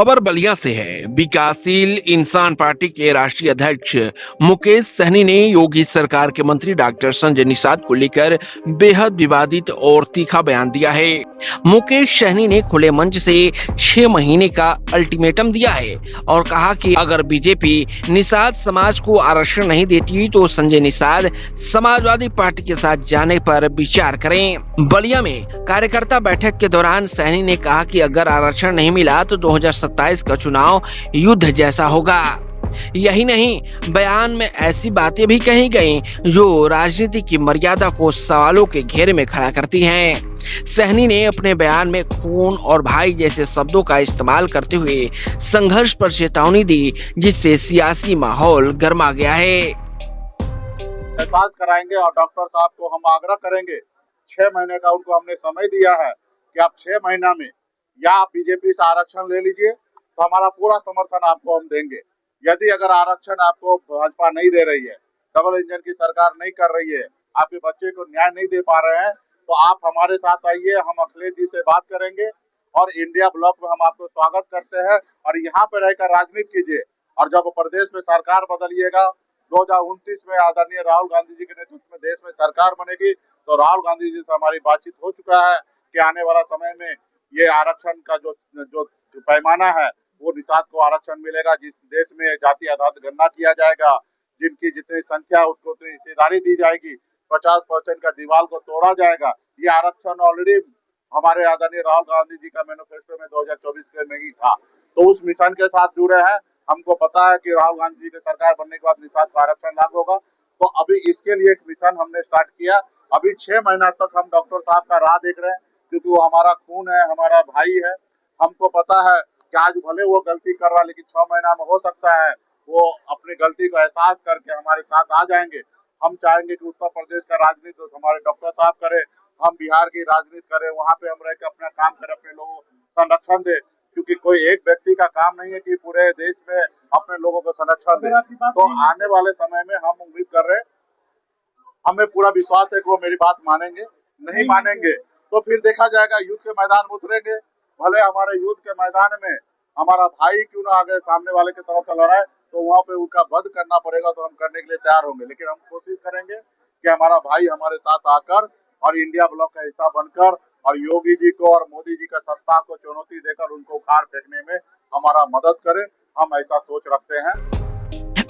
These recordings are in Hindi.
खबर बलिया से है। विकासशील इंसान पार्टी के राष्ट्रीय अध्यक्ष मुकेश सहनी ने योगी सरकार के मंत्री डॉक्टर संजय निषाद को लेकर बेहद विवादित और तीखा बयान दिया है। मुकेश सहनी ने खुले मंच से 6 महीने का अल्टीमेटम दिया है और कहा कि अगर बीजेपी निषाद समाज को आरक्षण नहीं देती तो संजय निषाद समाजवादी पार्टी के साथ जाने पर विचार करें। बलिया में कार्यकर्ता बैठक के दौरान सहनी ने कहा कि अगर आरक्षण नहीं मिला तो 2027 का चुनाव युद्ध जैसा होगा। यही नहीं, बयान में ऐसी बातें भी कही गईं जो राजनीति की मर्यादा को सवालों के घेरे में खड़ा करती हैं। सहनी ने अपने बयान में खून और भाई जैसे शब्दों का इस्तेमाल करते हुए संघर्ष पर चेतावनी दी, जिससे सियासी माहौल गर्मा गया है। एहसास कराएंगे और डॉक्टर साहब को हम आग्रह करेंगे, 6 महीने का उनको हमने समय दिया है कि आप 6 महीना में या आप बीजेपी से आरक्षण ले लीजिए तो हमारा पूरा समर्थन आपको हम देंगे। यदि अगर आरक्षण आपको भाजपा नहीं दे रही है, डबल इंजन की सरकार नहीं कर रही है, आपके बच्चे को न्याय नहीं दे पा रहे हैं, तो आप हमारे साथ आइए, हम अखिलेश जी से बात करेंगे और इंडिया ब्लॉक में हम आपको स्वागत करते हैं और यहाँ पे रहकर राजनीति कीजिए। और जब प्रदेश में सरकार बदलिएगा 2029 में आदरणीय राहुल गांधी जी के नेतृत्व में देश में सरकार बनेगी, तो राहुल गांधी जी से हमारी बातचीत हो चुका है कि आने वाला समय में ये आरक्षण का जो पैमाना है वो निषाद को आरक्षण मिलेगा। जिस देश में जाति आधारित गणना किया जाएगा, जिनकी जितनी संख्या उसको उतनी हिस्सेदारी दी जाएगी, 50% का दीवार को तोड़ा जाएगा। ये आरक्षण ऑलरेडी हमारे आदरणीय राहुल गांधी जी का मैनिफेस्टो में 2024 के में ही था, तो उस मिशन के साथ जुड़े हैं। हमको पता है कि राहुल गांधी जी की सरकार बनने के बाद निषाद का आरक्षण लागू होगा, तो अभी इसके लिए एक मिशन हमने स्टार्ट किया। अभी 6 महीना तक हम डॉक्टर साहब का राह देख रहे हैं, क्योंकि वो हमारा खून है, हमारा भाई है। हमको पता है कि आज भले वो गलती कर रहा है, लेकिन 6 महीना में हो सकता है वो अपनी गलती को एहसास करके हमारे साथ आ जाएंगे। हम चाहेंगे कि उत्तर प्रदेश का राजनीति तो हमारे डॉक्टर साहब करें, हम बिहार की राजनीति करें, वहाँ पे हम रह के अपना काम करें, अपने लोगों को संरक्षण दे, क्योंकि कोई एक व्यक्ति का काम नहीं है कि पूरे देश में अपने लोगों को संरक्षण दे। तो आने वाले समय में हम उम्मीद कर रहे हैं, हमें पूरा विश्वास है कि वो मेरी बात मानेंगे। नहीं मानेंगे तो फिर देखा जाएगा, युद्ध के मैदान में उतरेंगे। भले हमारे युद्ध के मैदान में हमारा भाई क्यों ना आगे सामने वाले की तरफ चला रहा है, तो वहाँ पे उनका वध करना पड़ेगा तो हम करने के लिए तैयार होंगे। लेकिन हम कोशिश करेंगे कि हमारा भाई हमारे साथ आकर और इंडिया ब्लॉक का हिस्सा बनकर और योगी जी को और मोदी जी का सत्ता को चुनौती देकर उनको उखाड़ फेंकने में हमारा मदद करें। हम ऐसा सोच रखते हैं।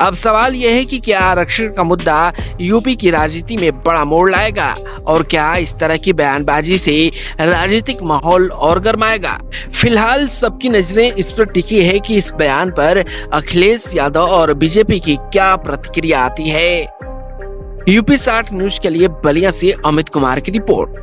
अब सवाल यह है कि क्या आरक्षण का मुद्दा यूपी की राजनीति में बड़ा मोड़ लाएगा और क्या इस तरह की बयानबाजी से राजनीतिक माहौल और गर्माएगा। फिलहाल सबकी नजरें इस पर टिकी है कि इस बयान पर अखिलेश यादव और बीजेपी की क्या प्रतिक्रिया आती है। यूपी 60 न्यूज के लिए बलिया से अमित कुमार की रिपोर्ट।